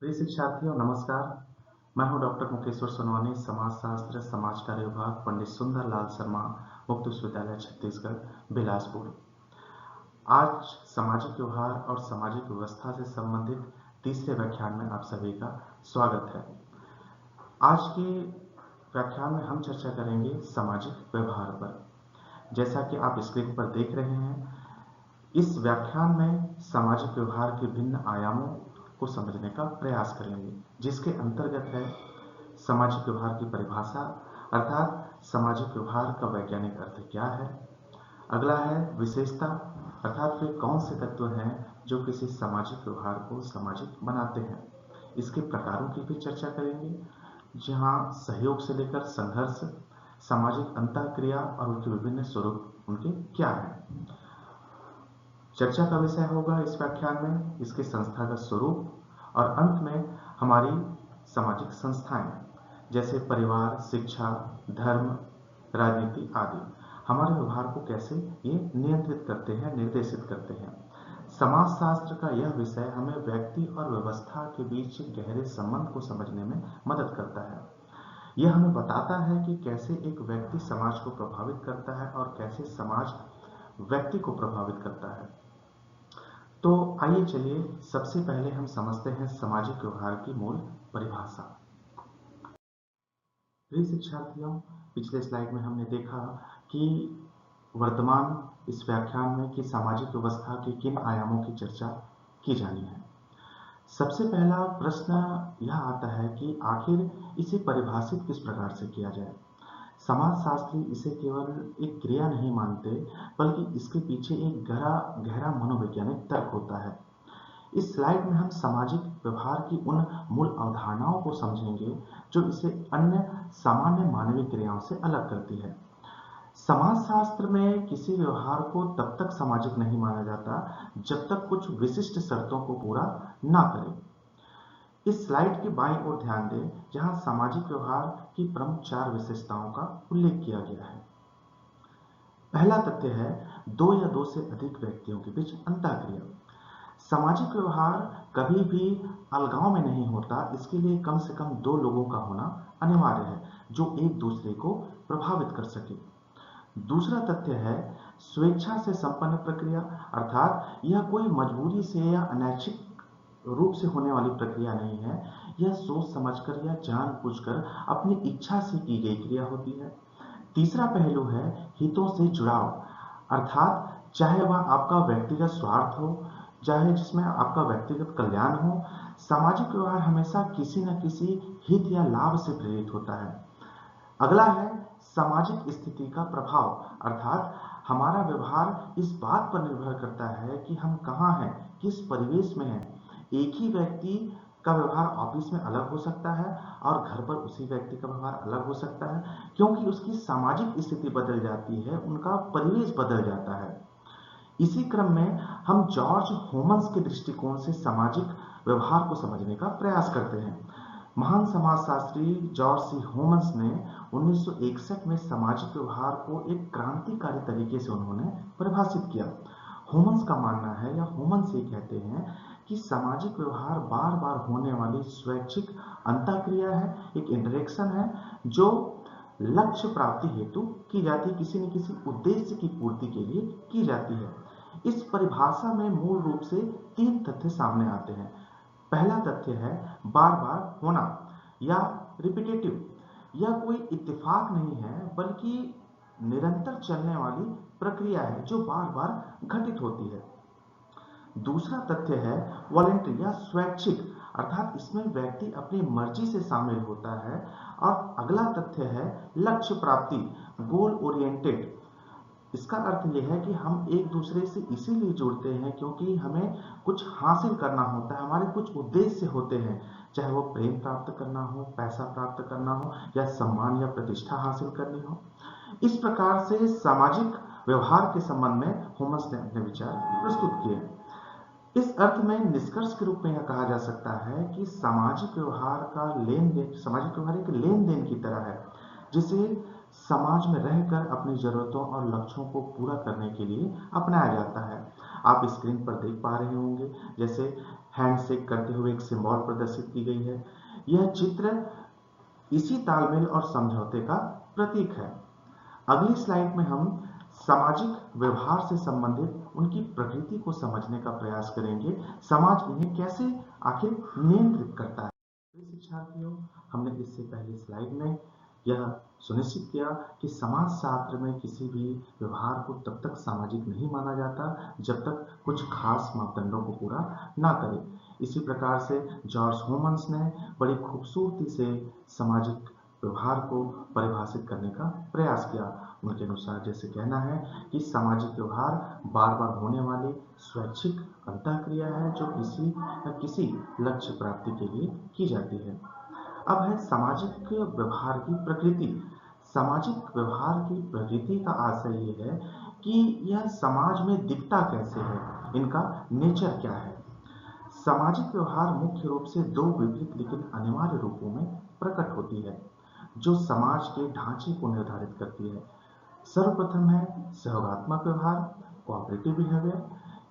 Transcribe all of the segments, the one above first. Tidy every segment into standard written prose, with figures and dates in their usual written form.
प्रिय शिक्षार्थियों नमस्कार। मैं हूं डॉक्टर मुकेश्वर सोनवानी, समाजशास्त्र समाज कार्य विभाग, पंडित सुंदर लाल शर्मा मुक्त विश्वविद्यालय छत्तीसगढ़ बिलासपुर। आज सामाजिक व्यवहार और सामाजिक व्यवस्था से संबंधित तीसरे व्याख्यान में आप सभी का स्वागत है। आज के व्याख्यान में हम चर्चा करेंगे सामाजिक व्यवहार पर। जैसा कि आप स्क्रीन पर देख रहे हैं, इस व्याख्यान में सामाजिक व्यवहार के भिन्न आयामों को समझने का प्रयास करेंगे, जिसके अंतर्गत है सामाजिक व्यवहार की परिभाषा, अर्थात सामाजिक व्यवहार का वैज्ञानिक अर्थ क्या है। अगला है विशेषता, अर्थात वे कौन से तत्व हैं जो किसी सामाजिक व्यवहार को सामाजिक बनाते हैं। इसके प्रकारों की भी चर्चा करेंगे, जहां सहयोग से लेकर संघर्ष, सामाजिक अंतःक्रिया और उनके विभिन्न स्वरूप उनके क्या हैं। चर्चा का विषय होगा इस व्याख्यान में इसके संस्थागत स्वरूप और अंत में हमारी सामाजिक संस्थाएं जैसे परिवार, शिक्षा, धर्म, राजनीति आदि हमारे व्यवहार को कैसे ये नियंत्रित करते हैं, निर्देशित करते हैं। समाजशास्त्र का यह विषय हमें व्यक्ति और व्यवस्था के बीच गहरे संबंध को समझने में मदद करता है। यह हमें बताता है कि कैसे एक व्यक्ति समाज को प्रभावित करता है और कैसे समाज व्यक्ति को प्रभावित करता है। तो आइए चलिए सबसे पहले हम समझते हैं सामाजिक व्यवहार की मूल परिभाषा। प्रिय शिक्षार्थियों, पिछले स्लाइड में हमने देखा कि वर्तमान इस व्याख्यान में कि सामाजिक व्यवस्था के किन आयामों की चर्चा की जानी है। सबसे पहला प्रश्न यह आता है कि आखिर इसे परिभाषित किस प्रकार से किया जाए। समाजशास्त्री इसे केवल एक क्रिया नहीं मानते, बल्कि इसके पीछे एक गहरा मनोवैज्ञानिक तर्क होता है। इस स्लाइड में हम सामाजिक व्यवहार की उन मूल अवधारणाओं को समझेंगे जो इसे अन्य सामान्य मानवीय क्रियाओं से अलग करती है। समाजशास्त्र में किसी व्यवहार को तब तक सामाजिक नहीं माना जाता जब तक कुछ विशिष्ट शर्तों को पूरा ना करे। इस स्लाइड के बाईं ओर ध्यान दें, जहां सामाजिक व्यवहार की प्रमुख 4 विशेषताओं का उल्लेख किया गया है। पहला तथ्य है 2 या 2 से अधिक व्यक्तियों के बीच अंतःक्रिया। सामाजिक व्यवहार कभी भी अलगाव में नहीं होता, इसके लिए कम से कम 2 लोगों का होना अनिवार्य है जो एक दूसरे को प्रभावित कर सके। दूसरा तथ्य है स्वेच्छा से संपन्न प्रक्रिया, अर्थात यह कोई मजबूरी से या अनैच्छिक रूप से होने वाली प्रक्रिया नहीं है। यह सोच समझकर या जानबूझकर अपनी इच्छा से की गई क्रिया होती है। तीसरा पहलू है हितों से जुड़ाव, अर्थात चाहे वह आपका व्यक्तिगत स्वार्थ हो, चाहे जिसमें आपका व्यक्तिगत कल्याण हो, सामाजिक व्यवहार हमेशा किसी न किसी हित या लाभ से प्रेरित होता है। अगला है सामाजिक स्थिति का प्रभाव, अर्थात हमारा व्यवहार इस बात पर निर्भर करता है कि हम कहाँ हैं, किस परिवेश में हैं। एक ही व्यक्ति का व्यवहार ऑफिस में अलग हो सकता है और घर पर उसी व्यक्ति का व्यवहार अलग हो सकता है, क्योंकि उसकी सामाजिक स्थिति बदल जाती है, उनका परिवेश बदल जाता है। इसी क्रम में हम जॉर्ज होमन्स के दृष्टिकोण से सामाजिक व्यवहार को समझने का प्रयास करते हैं। महान समाजशास्त्री जॉर्ज सी होमन्स ने 1961 में सामाजिक व्यवहार को एक क्रांतिकारी तरीके से उन्होंने परिभाषित किया। होमन्स का मानना है, या होमन्स ये कहते हैं कि सामाजिक व्यवहार बार बार होने वाली स्वैच्छिक अंतःक्रिया है, एक इंटरेक्शन है जो लक्ष्य प्राप्ति हेतु की जाती है, किसी न किसी उद्देश्य की पूर्ति के लिए की जाती है। इस परिभाषा में मूल रूप से 3 तथ्य सामने आते हैं। पहला तथ्य है बार बार होना या रिपीटेटिव। यह कोई इत्तेफाक नहीं है, बल्कि निरंतर चलने वाली प्रक्रिया है जो बार बार घटित होती है। दूसरा तथ्य है वॉलंटरी या स्वैच्छिक, अर्थात इसमें व्यक्ति अपनी मर्जी से शामिल होता है। और अगला तथ्य है लक्ष्य प्राप्ति, गोल ओरिएंटेड। इसका अर्थ यह है कि हम एक दूसरे से इसीलिए जुड़ते हैं क्योंकि हमें कुछ हासिल करना होता है, हमारे कुछ उद्देश्य होते हैं, चाहे वो प्रेम प्राप्त करना हो, पैसा प्राप्त करना हो, या सम्मान या प्रतिष्ठा हासिल करनी हो। इस प्रकार से सामाजिक व्यवहार के संबंध में होमस ने अपने विचार प्रस्तुत किए। इस अर्थ में निष्कर्ष के रूप में यह कहा जा सकता है कि सामाजिक व्यवहार एक लेन देन की तरह है, जिसे समाज में रहकर अपनी जरूरतों और लक्ष्यों को पूरा करने के लिए अपनाया जाता है। आप स्क्रीन पर देख पा रहे होंगे, जैसे हैंडशेक करते हुए एक सिंबल प्रदर्शित की गई है। यह चित्र इसी तालमेल और समझौते का प्रतीक है। अगली स्लाइड में हम सामाजिक व्यवहार से संबंधित उनकी प्रकृति को समझने का प्रयास करेंगे। समाज इन्हें कैसे आखिर नियंत्रित करता है। शिक्षार्थियों, हमने इससे पहले स्लाइड में यह सुनिश्चित किया कि समाजशास्त्र में किसी भी व्यवहार को तब तक सामाजिक नहीं माना जाता जब तक कुछ खास मापदंडों को पूरा ना करे। इसी प्रकार से जॉर्ज होमन्स ने बड़ी खूबसूरती से सामाजिक व्यवहार को परिभाषित करने का प्रयास किया। उनके अनुसार जैसे कहना है कि सामाजिक व्यवहार बार बार होने वाली स्वैच्छिक अंतःक्रिया है जो किसी न किसी लक्ष्य प्राप्ति के लिए की जाती है। अब है सामाजिक व्यवहार की प्रकृति। सामाजिक व्यवहार की प्रकृति का आशय ये है कि यह समाज में दिखता कैसे है, इनका नेचर क्या है। सामाजिक व्यवहार मुख्य रूप से दो विपरीत लेकिन अनिवार्य रूपों में प्रकट होती है जो समाज के ढांचे को निर्धारित करती है। सर्वप्रथम है सहयोगात्मक व्यवहार, कोऑपरेटिव बिहेवियर।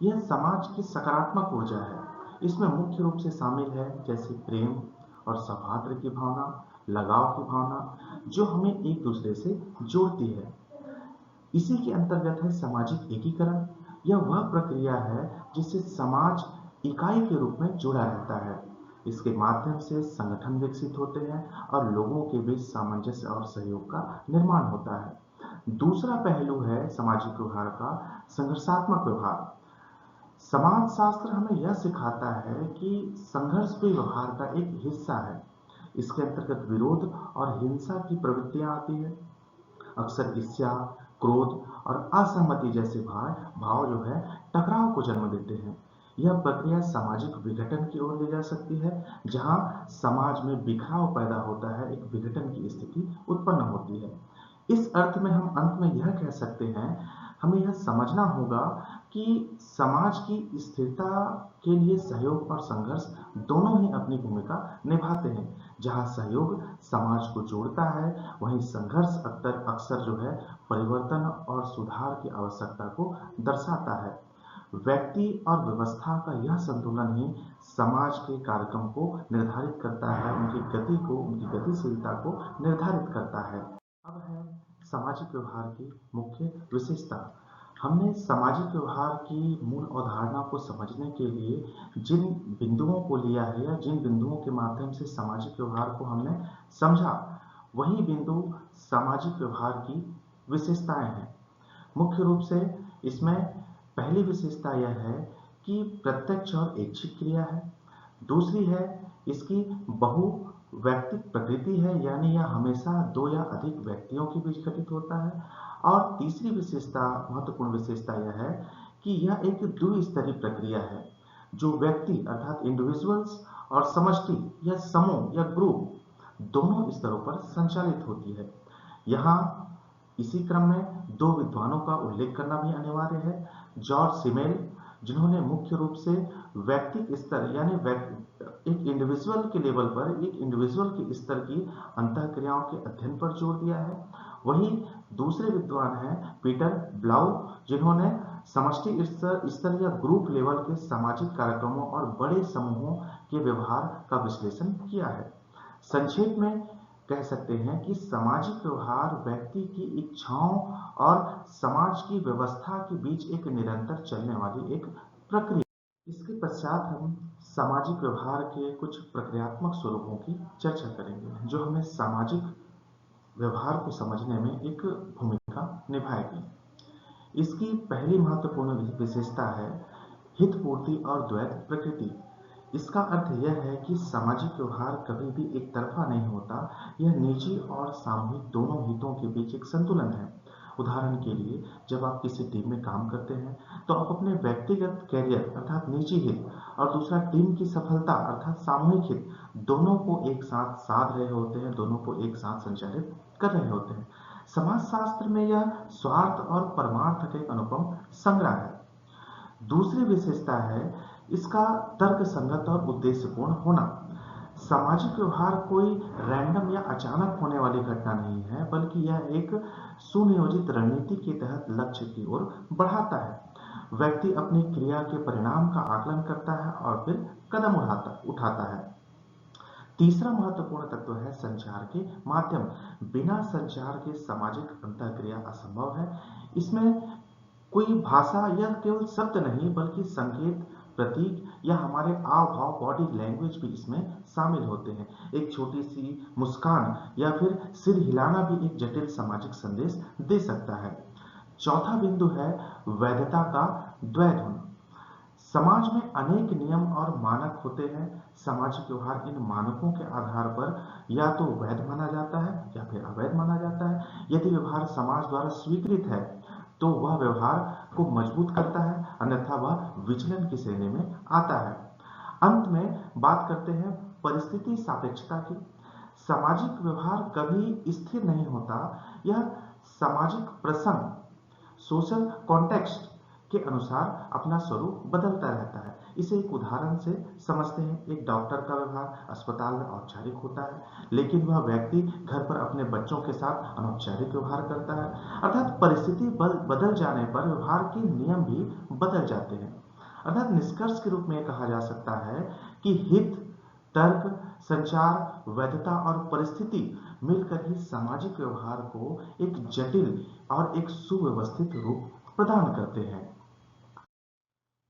यह समाज की सकारात्मक ऊर्जा है। इसमें मुख्य रूप से शामिल है जैसे प्रेम और सौहार्द की भावना, लगाव की भावना जो हमें एक दूसरे से जोड़ती है। इसी के अंतर्गत है सामाजिक एकीकरण। यह वह प्रक्रिया है जिससे समाज इकाई के रूप में जुड़ा रहता है। इसके माध्यम से संगठन विकसित होते हैं और लोगों के बीच सामंजस्य और सहयोग का निर्माण होता है। दूसरा पहलू है सामाजिक व्यवहार का संघर्षात्मक व्यवहार। समाजशास्त्र हमें यह सिखाता है कि संघर्ष भी व्यवहार का एक हिस्सा है। इसके अंतर्गत विरोध और हिंसा की प्रवृत्तियां आती है। अक्सर ईर्ष्या, क्रोध और असहमति जैसे भाव जो है टकराव को जन्म देते हैं। यह प्रक्रिया सामाजिक विघटन की ओर ले जा सकती है, जहां समाज में बिखराव पैदा होता है, एक विघटन की स्थिति उत्पन्न होती है। इस अर्थ में हम अंत में यह कह सकते हैं, हमें यह समझना होगा कि समाज की स्थिरता के लिए सहयोग और संघर्ष दोनों ही अपनी भूमिका निभाते हैं। जहां सहयोग समाज को जोड़ता है, वहीं संघर्ष अक्सर जो है परिवर्तन और सुधार की आवश्यकता को दर्शाता है। व्यक्ति और व्यवस्था का यह संतुलन ही समाज के कार्यक्रम को निर्धारित करता है, उनकी गतिशीलता को निर्धारित करता है। अब है सामाजिक व्यवहार की मुख्य विशेषता। हमने सामाजिक व्यवहार की मूल अवधारणा को समझने के लिए जिन बिंदुओं को लिया है या जिन बिंदुओं के माध्यम से सामाजिक व्यवहार को हमने समझा, वही बिंदु सामाजिक व्यवहार की विशेषताएं हैं। मुख्य रूप से इसमें पहली विशेषता यह है कि प्रत्यक्ष और ऐच्छिक क्रिया है। दूसरी है इसकी बहुव्यक्तिक प्रकृति है, यानी यह हमेशा दो या अधिक व्यक्तियों के बीच घटित होता है। और तीसरी विशेषता, महत्वपूर्ण विशेषता यह है कि यह एक द्विस्तरीय प्रक्रिया है जो व्यक्ति अर्थात इंडिविजुअल्स और समष्टि या समूह या ग्रुप दोनों स्तरों पर संचालित होती है। यहाँ इसी क्रम में दो विद्वानों का उल्लेख करना भी अनिवार्य है। जॉर्ज सिमेल, जिन्होंने मुख्य रूप से व्यक्तिक स्तर यानी एक इंडिविजुअल के लेवल पर एक इंडिविजुअल के स्तर की अंतःक्रियाओं के अध्ययन पर जोर दिया है। वहीं दूसरे विद्वान हैं पीटर ब्लाउ, जिन्होंने समष्टि स्तर या ग्रुप लेवल के सामाजिक कार्यक्रमों और बड़े समूहों के व्यवहार का विश्लेषण किया है। संक्षेप में कह सकते हैं कि सामाजिक व्यवहार व्यक्ति की इच्छाओं और समाज की व्यवस्था के बीच एक निरंतर चलने वाली एक प्रक्रिया। इसके पश्चात हम सामाजिक व्यवहार के कुछ प्रक्रियात्मक स्वरूपों की चर्चा करेंगे जो हमें सामाजिक व्यवहार को समझने में एक भूमिका निभाएगी। इसकी पहली महत्वपूर्ण विशेषता है हितपूर्ति और द्वैत प्रकृति। इसका अर्थ यह है कि सामाजिक व्यवहार कभी भी एक तरफा नहीं होता, यह निजी और सामूहिक दोनों हितों के बीच एक संतुलन है। उदाहरण के लिए, जब आप किसी टीम में काम करते हैं तो आप अपने व्यक्तिगत कैरियर अर्थात निजी हित और दूसरा टीम की सफलता अर्थात सामूहिक हित दोनों को एक साथ साध रहे होते हैं, दोनों को एक साथ संचालित कर रहे होते हैं। समाजशास्त्र में यह स्वार्थ और परमार्थ का एक अनुपम संग्रह है। दूसरी विशेषता है इसका तर्क संगत और उद्देश्यपूर्ण होना। सामाजिक व्यवहार कोई रैंडम या अचानक होने वाली घटना नहीं है, बल्कि यह एक सुनियोजित रणनीति के तहत लक्ष्य की ओर बढ़ाता है। व्यक्ति अपनी क्रिया के परिणाम का आकलन करता है और फिर कदम उठाता है। तीसरा महत्वपूर्ण तत्व है संचार के माध्यम। बिना संचार के सामाजिक अंतःक्रिया असंभव है। इसमें कोई भाषा या केवल शब्द नहीं बल्कि संकेत, प्रतीक या हमारे हाव भाव, बॉडी लैंग्वेज भी इसमें शामिल होते हैं। एक छोटी सी मुस्कान या फिर सिर हिलाना भी एक जटिल सामाजिक संदेश दे सकता है। चौथा बिंदु है वैधता का द्वैध। समाज में अनेक नियम और मानक होते हैं। सामाजिक व्यवहार इन मानकों के आधार पर या तो वैध माना जाता है या फिर अवैध माना जाता है। यदि व्यवहार समाज द्वारा स्वीकृत है तो वह व्यवहार को मजबूत करता है, अन्यथा वह विचलन की श्रेणी में आता है। अंत में बात करते हैं परिस्थिति सापेक्षता की। सामाजिक व्यवहार कभी स्थिर नहीं होता। यह सामाजिक प्रसंग, सोशल कॉन्टेक्स्ट के अनुसार अपना स्वरूप बदलता रहता है। इसे एक उदाहरण से समझते हैं। एक डॉक्टर का व्यवहार अस्पताल में औपचारिक होता है, लेकिन वह व्यक्ति घर पर अपने बच्चों के साथ अनौपचारिक व्यवहार करता है। अर्थात परिस्थिति बदल जाने पर व्यवहार के नियम भी बदल जाते हैं। अर्थात निष्कर्ष के रूप में यह कहा जा सकता है कि हित, तर्क, संचार, वैधता और परिस्थिति मिलकर ही सामाजिक व्यवहार को एक जटिल और एक सुव्यवस्थित रूप प्रदान करते हैं।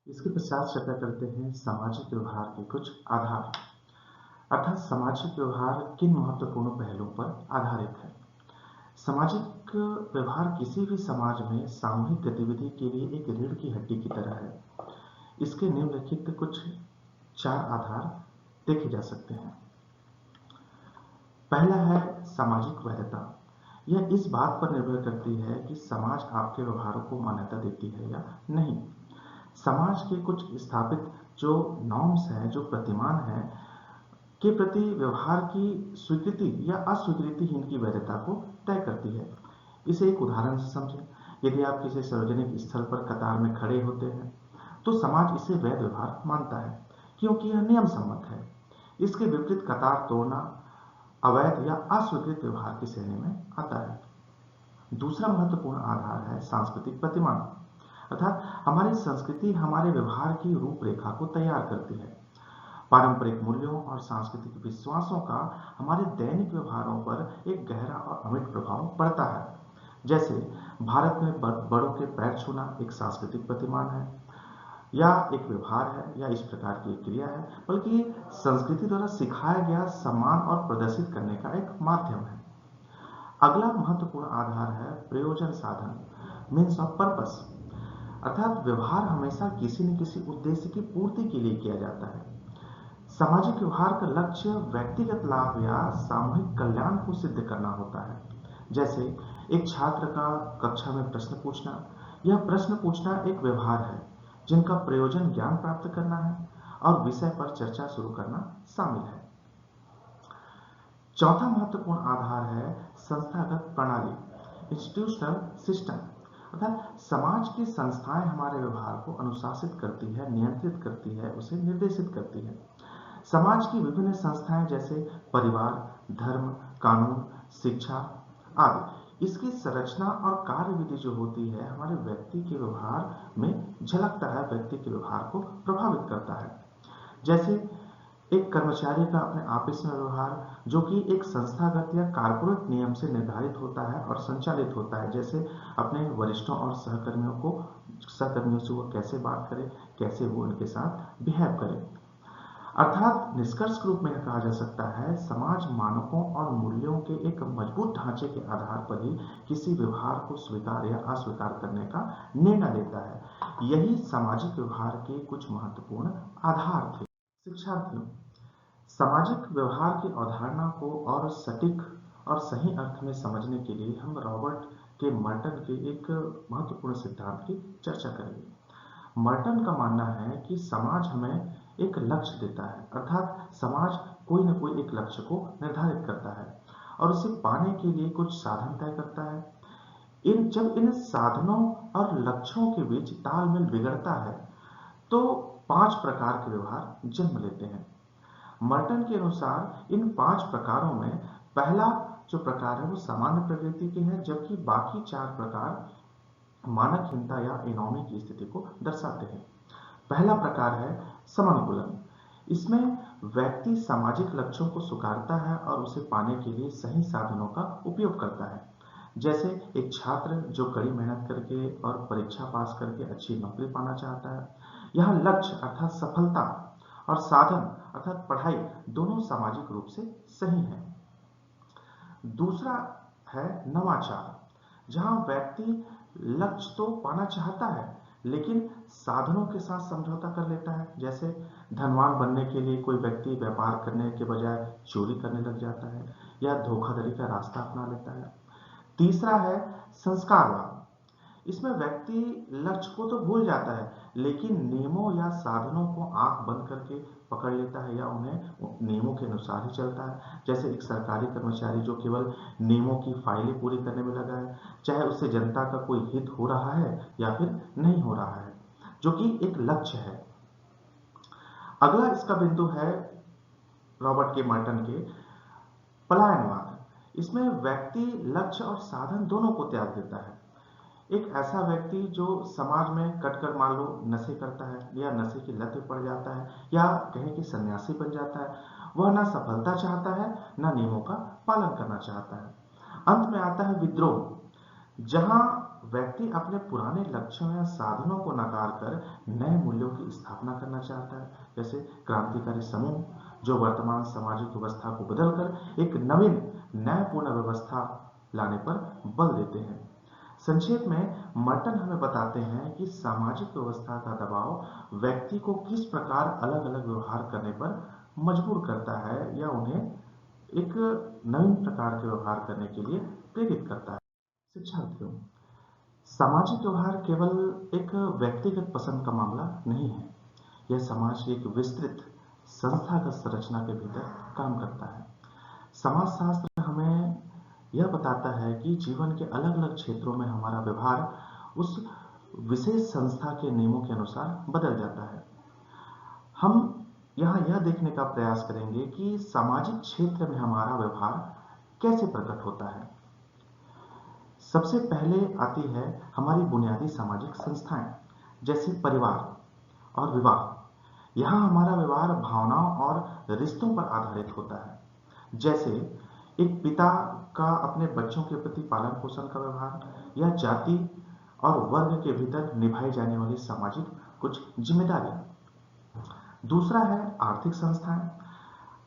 इसके पश्चात चर्चा करते हैं सामाजिक व्यवहार के कुछ आधार। अर्थात सामाजिक व्यवहार किन महत्वपूर्ण पहलुओं पर आधारित है। सामाजिक व्यवहार किसी भी समाज में सामूहिक गतिविधि के लिए एक रीढ़ की हड्डी की तरह है। इसके निम्नलिखित कुछ 4 आधार देखे जा सकते हैं। पहला है सामाजिक वैधता। यह इस बात पर निर्भर करती है कि समाज आपके व्यवहारों को मान्यता देती है या नहीं। समाज के कुछ स्थापित जो नॉर्म्स हैं, जो प्रतिमान हैं, के प्रति व्यवहार की स्वीकृति या अस्वीकृति ही इनकी वैधता को तय करती है। इसे एक उदाहरण से समझें। यदि आप किसी सार्वजनिक स्थल पर कतार में खड़े होते हैं तो समाज इसे वैध व्यवहार मानता है क्योंकि यह नियम सम्मत है। इसके विपरीत कतार तोड़ना अवैध या अस्वीकृत व्यवहार की श्रेणी में आता है। दूसरा महत्वपूर्ण आधार है सांस्कृतिक प्रतिमान। अर्थात हमारी संस्कृति हमारे व्यवहार की रूपरेखा को तैयार करती है। पारंपरिक मूल्यों और सांस्कृतिक विश्वासों का हमारे दैनिक व्यवहारों पर एक गहरा और अमिट प्रभाव पड़ता है। जैसे भारत में बड़ों के पैर छूना एक सांस्कृतिक प्रतिमान है या एक व्यवहार है या इस प्रकार की एक क्रिया है, बल्कि संस्कृति द्वारा सिखाया गया सम्मान और प्रदर्शित करने का एक माध्यम है। अगला महत्वपूर्ण आधार है प्रयोजन साधन, मीन्स ऑफ पर्पस। अर्थात व्यवहार हमेशा किसी न किसी उद्देश्य की पूर्ति के लिए किया जाता है। सामाजिक व्यवहार का लक्ष्य व्यक्तिगत लाभ या सामूहिक कल्याण को सिद्ध करना होता है। जैसे एक छात्र का कक्षा में प्रश्न पूछना। यह प्रश्न पूछना एक व्यवहार है जिनका प्रयोजन ज्ञान प्राप्त करना है और विषय पर चर्चा शुरू करना शामिल है। चौथा महत्वपूर्ण आधार है संस्थागत प्रणाली, इंस्टीट्यूशनल सिस्टम। अर्थात समाज की संस्थाएं हमारे व्यवहार को अनुशासित करती है, नियंत्रित करती है, उसे निर्देशित करती है। समाज की विभिन्न संस्थाएं जैसे परिवार, धर्म, कानून, शिक्षा आदि, इसकी संरचना और कार्यविधि जो होती है हमारे व्यक्ति के व्यवहार में झलकता है, व्यक्ति के व्यवहार को प्रभावित करता है। जैसे एक कर्मचारी का अपने ऑफिस में व्यवहार जो कि एक संस्थागत या कारपोरेट नियम से निर्धारित होता है और संचालित होता है। जैसे अपने वरिष्ठों और सहकर्मियों से वो कैसे बात करे, कैसे वो उनके साथ बिहेव करे। अर्थात निष्कर्ष के रूप में कहा जा सकता है समाज मानकों और मूल्यों के एक मजबूत ढांचे के आधार पर ही किसी व्यवहार को स्वीकार या अस्वीकार करने का निर्णय लेता है। यही सामाजिक व्यवहार के कुछ महत्वपूर्ण आधार थे। शिक्षार्थियों, सामाजिक व्यवहार की अवधारणा को और सटीक और सही अर्थ में समझने के लिए हम रॉबर्ट के मर्टन के एक महत्वपूर्ण सिद्धांत की चर्चा करेंगे। मर्टन का मानना है कि समाज हमें एक लक्ष्य देता है। अर्थात समाज कोई न कोई एक लक्ष्य को निर्धारित करता है और उसे पाने के लिए कुछ साधन तय करता है। जब इन साधनों और लक्ष्यों के बीच तालमेल बिगड़ता है तो 5 प्रकार के व्यवहार जन्म लेते हैं। मर्टन के अनुसार इन 5 प्रकारों में पहला जो प्रकार है वो सामान्य प्रकृति के हैं, जबकि बाकी 4 प्रकार मानकहीनता या एनोमी की स्थिति को दर्शाते हैं। पहला प्रकार है समनुकूलन। इसमें व्यक्ति सामाजिक लक्ष्यों को स्वीकारता है और उसे पाने के लिए सही साधनों का उपयोग करता है। जैसे एक छात्र जो कड़ी मेहनत करके और परीक्षा पास करके अच्छी नौकरी पाना चाहता है। यहाँ लक्ष्य अर्थात सफलता और साधन अर्थात पढ़ाई दोनों सामाजिक रूप से सही है। दूसरा है नवाचार, जहां व्यक्ति लक्ष्य तो पाना चाहता है लेकिन साधनों के साथ समझौता कर लेता है। जैसे धनवान बनने के लिए कोई व्यक्ति व्यापार करने के बजाय चोरी करने लग जाता है या धोखाधड़ी का रास्ता अपना लेता है। तीसरा है संस्कारवाद। इसमें व्यक्ति लक्ष्य को तो भूल जाता है लेकिन नियमों या साधनों को आंख बंद करके पकड़ लेता है या उन्हें नियमों के अनुसार ही चलता है। जैसे एक सरकारी कर्मचारी जो केवल नियमों की फाइलें पूरी करने में लगा है, चाहे उससे जनता का कोई हित हो रहा है या फिर नहीं हो रहा है, जो कि एक लक्ष्य है। अगला इसका बिंदु है रॉबर्ट के मर्टन के पलायनवाद। इसमें व्यक्ति लक्ष्य और साधन दोनों को त्याग देता है। एक ऐसा व्यक्ति जो समाज में कटकर मान लो नशे करता है या नशे की लत में पड़ जाता है या कहीं कि सन्यासी बन जाता है, वह ना सफलता चाहता है ना नियमों का पालन करना चाहता है। अंत में आता है विद्रोह, जहां व्यक्ति अपने पुराने लक्ष्यों या साधनों को नकार कर नए मूल्यों की स्थापना करना चाहता है। जैसे क्रांतिकारी समूह जो वर्तमान सामाजिक व्यवस्था को बदलकर एक नवीन न्यायपूर्ण व्यवस्था लाने पर बल देते हैं। संक्षेप में मर्टन हमें बताते हैं कि सामाजिक व्यवस्था का दबाव व्यक्ति को किस प्रकार अलग अलग व्यवहार करने पर मजबूर करता है या उन्हें एक नवीन प्रकार के व्यवहार करने के लिए प्रेरित करता है। शिक्षार्थियों, सामाजिक व्यवहार केवल एक व्यक्तिगत पसंद का मामला नहीं है। यह समाज की एक विस्तृत संस्थागत संरचना के भीतर काम करता है। समाज शास्त्र हमें यह बताता है कि जीवन के अलग अलग क्षेत्रों में हमारा व्यवहार उस विशेष संस्था के नियमों के अनुसार बदल जाता है। हम यहाँ यह देखने का प्रयास करेंगे कि सामाजिक क्षेत्र में हमारा व्यवहार कैसे प्रकट होता है। सबसे पहले आती है हमारी बुनियादी सामाजिक संस्थाएं, जैसे परिवार और विवाह। यहाँ हमारा व्यवहार भावनाओं और रिश्तों पर आधारित होता है। जैसे एक पिता का अपने बच्चों के प्रति पालन पोषण का व्यवहार या जाति और वर्ग के भीतर निभाई जाने वाली सामाजिक कुछ जिम्मेदारियां। दूसरा है आर्थिक संस्थाएं।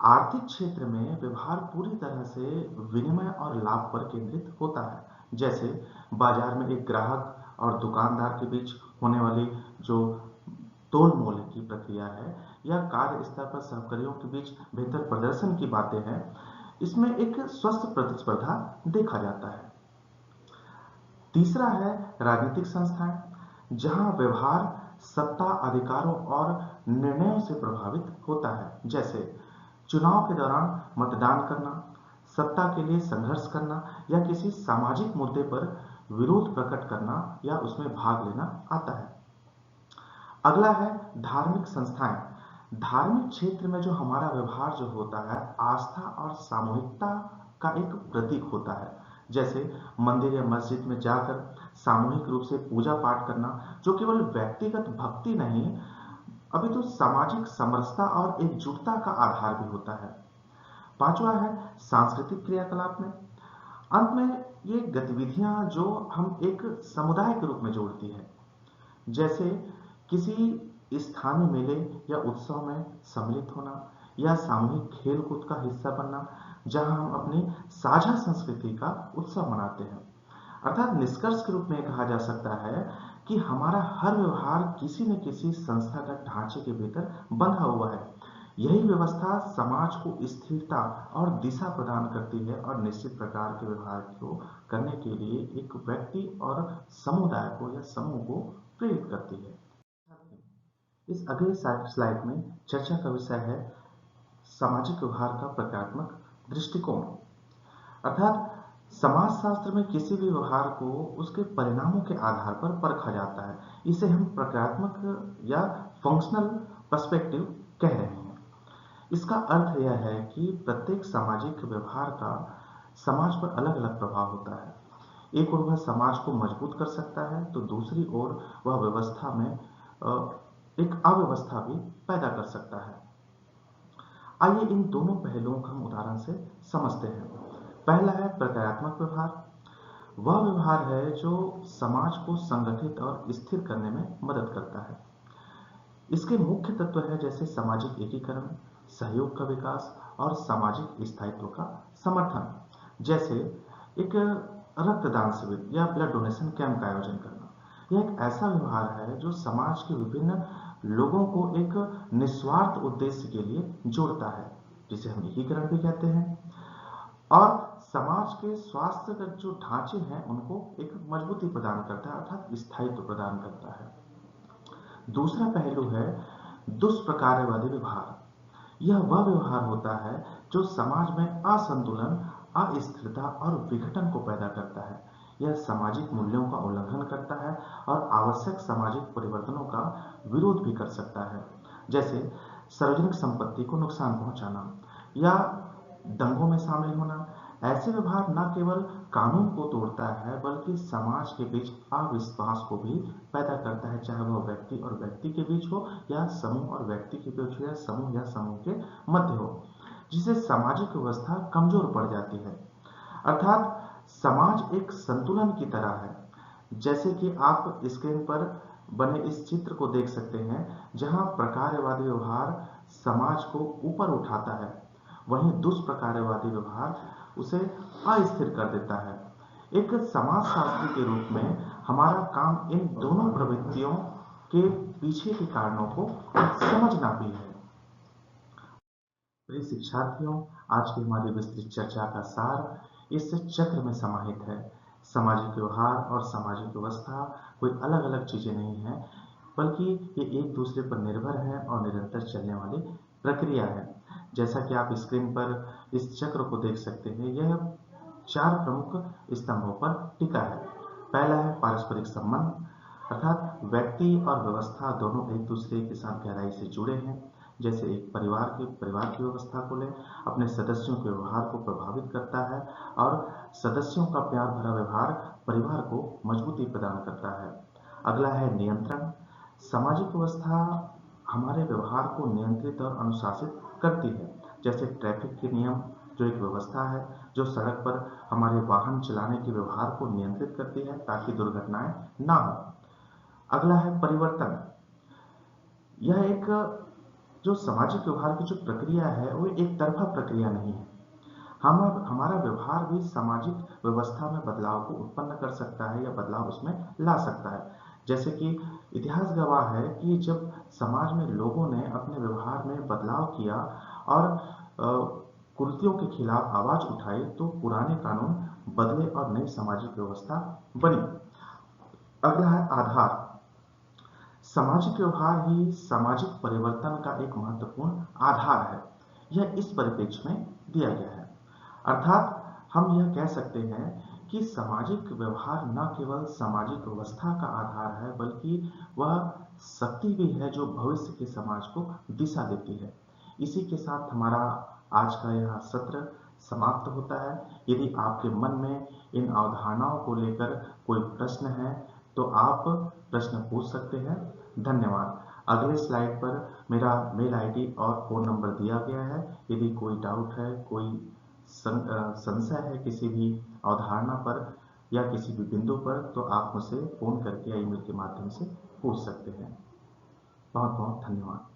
आर्थिक क्षेत्र में व्यवहार पूरी तरह से विनिमय और लाभ पर केंद्रित होता है। जैसे बाजार में एक ग्राहक और दुकानदार के बीच होने वाली जो तोल मोल की प्रक्रिया है या कार्य स्तर पर सहकर्मियों के बीच बेहतर प्रदर्शन की बातें हैं, इसमें एक स्वस्थ प्रतिस्पर्धा देखा जाता है। तीसरा है राजनीतिक संस्थाएं, जहां व्यवहार सत्ता, अधिकारों और निर्णयों से प्रभावित होता है। जैसे चुनाव के दौरान मतदान करना, सत्ता के लिए संघर्ष करना या किसी सामाजिक मुद्दे पर विरोध प्रकट करना या उसमें भाग लेना आता है। अगला है धार्मिक संस्थाएं। धार्मिक क्षेत्र में जो हमारा व्यवहार जो होता है आस्था और सामूहिकता का एक प्रतीक होता है। जैसे मंदिर या मस्जिद में जाकर सामूहिक रूप से पूजा पाठ करना, जो केवल व्यक्तिगत भक्ति नहीं अभी तो सामाजिक समरसता और एकजुटता का आधार भी होता है। पांचवा है सांस्कृतिक क्रियाकलाप में। अंत में ये गतिविधियां जो हम एक समुदाय के रूप में जोड़ती है। जैसे किसी स्थानीय मेले या उत्सव में सम्मिलित होना या सामूहिक खेल कूद का हिस्सा बनना, जहां हम अपनी साझा संस्कृति का उत्सव मनाते हैं। अर्थात निष्कर्ष के रूप में कहा जा सकता है कि हमारा हर व्यवहार किसी न किसी संस्थागत ढांचे के भीतर बंधा हुआ है। यही व्यवस्था समाज को स्थिरता और दिशा प्रदान करती है और निश्चित प्रकार के व्यवहार को करने के लिए एक व्यक्ति और समुदाय को या समूह को प्रेरित करती है। इस अगले स्लाइड में चर्चा का विषय है सामाजिक व्यवहार का प्रक्रियात्मक दृष्टिकोण। अर्थात समाजशास्त्र में किसी भी व्यवहार को उसके परिणामों के आधार पर परखा जाता है। इसे हम प्रक्रियात्मक या फंक्शनल पर्सपेक्टिव कह रहे हैं। इसका अर्थ यह है कि प्रत्येक सामाजिक व्यवहार का समाज पर अलग अलग प्रभाव होता है। एक ओर वह समाज को मजबूत कर सकता है, तो दूसरी ओर वह व्यवस्था में एक अव्यवस्था भी पैदा कर सकता है। आइए इन दोनों पहलुओं को हम उदाहरण से समझते हैं। पहला है प्रक्रियात्मक व्यवहार। वह व्यवहार है जो समाज को संगठित और स्थिर करने में मदद करता है। इसके मुख्य तत्व है जैसे सामाजिक एकीकरण, सहयोग का विकास और सामाजिक स्थायित्व का समर्थन। जैसे एक रक्तदान शिविर या ब्लड डोनेशन कैंप का आयोजन करना। यह एक ऐसा व्यवहार है जो समाज के विभिन्न लोगों को एक निस्वार्थ उद्देश्य के लिए जोड़ता है, जिसे हम एकीकरण भी कहते हैं, और समाज के स्वास्थ्य के जो ढांचे हैं उनको एक मजबूती प्रदान करता है, अर्थात स्थायित्व प्रदान करता है। दूसरा पहलू है दुष्प्रकार्यवादी व्यवहार। यह वह व्यवहार होता है जो समाज में असंतुलन, अस्थिरता और विघटन को पैदा करता है। यह सामाजिक मूल्यों का उल्लंघन करता है और आवश्यक सामाजिक परिवर्तनों का विरोध भी कर सकता है, जैसे सार्वजनिक संपत्ति को नुकसान पहुंचाना या दंगों में शामिल होना। ऐसे व्यवहार न केवल कानून को तोड़ता है बल्कि समाज के बीच अविश्वास को भी पैदा करता है, चाहे वह व्यक्ति और व्यक्ति के बीच हो या समूह और व्यक्ति के बीच हो या समूह के मध्य हो, जिससे सामाजिक व्यवस्था कमजोर पड़ जाती है। अर्थात समाज एक संतुलन की तरह है। जैसे कि आप स्क्रीन पर बने इस चित्र को देख सकते हैं, जहां प्रकार्यवादी व्यवहार समाज को ऊपर उठाता है, वहीं दुष्प्रकार्यवादी व्यवहार उसे अस्थिर कर देता है। एक समाजशास्त्री के रूप में हमारा काम इन दोनों प्रवृत्तियों के पीछे के कारणों को समझना भी है। प्रिय शिक्षार्थियों, आज की हमारी विस्तृत चर्चा का सार इस चक्र में समाहित है। सामाजिक व्यवहार और सामाजिक व्यवस्था कोई अलग अलग चीजें नहीं है, बल्कि ये एक दूसरे पर निर्भर है और निरंतर चलने वाली प्रक्रिया है। जैसा कि आप स्क्रीन पर इस चक्र को देख सकते हैं, यह 4 प्रमुख स्तंभों पर टिका है। पहला है पारस्परिक संबंध, अर्थात व्यक्ति और व्यवस्था दोनों एक दूसरे के साथ गहराई से जुड़े हैं। जैसे एक परिवार की व्यवस्था को लें, अपने सदस्यों के व्यवहार को प्रभावित करता है और सदस्यों का प्यार भरा व्यवहार परिवार को मजबूती प्रदान करता है। अगला है नियंत्रण। सामाजिक व्यवस्था हमारे व्यवहार को नियंत्रित और अनुशासित करती है। जैसे ट्रैफिक के नियम जो एक व्यवस्था है जो सड़क पर हमारे वाहन चलाने के व्यवहार को नियंत्रित करती है ताकि दुर्घटनाएं ना हो। अगला है परिवर्तन। यह एक जो सामाजिक व्यवहार की जो प्रक्रिया है वो एक तरफा प्रक्रिया नहीं है। हमारा व्यवहार भी सामाजिक व्यवस्था में बदलाव को उत्पन्न कर सकता है या बदलाव उसमें ला सकता है। जैसे कि इतिहास गवाह है कि जब समाज में लोगों ने अपने व्यवहार में बदलाव किया और कुरीतियों के खिलाफ आवाज उठाई, तो पुराने कानून बदले और नई सामाजिक व्यवस्था बनी। अगला है आधार। सामाजिक व्यवहार ही सामाजिक परिवर्तन का एक महत्वपूर्ण आधार है। यह इस परिप्रेक्ष्य में दिया गया है। अर्थात हम यह कह सकते हैं कि सामाजिक व्यवहार न केवल सामाजिक व्यवस्था का आधार है, बल्कि वह शक्ति भी है जो भविष्य के समाज को दिशा देती है। इसी के साथ हमारा आज का यह सत्र समाप्त होता है। यदि आपके मन में इन अवधारणाओं को लेकर कोई प्रश्न है तो आप प्रश्न पूछ सकते हैं। धन्यवाद। अगले स्लाइड पर मेरा मेल आईडी और फोन नंबर दिया गया है। यदि कोई डाउट है, कोई संशय है किसी भी अवधारणा पर या किसी भी बिंदु पर, तो आप मुझे फोन करके या ईमेल के माध्यम से पूछ सकते हैं। बहुत बहुत धन्यवाद।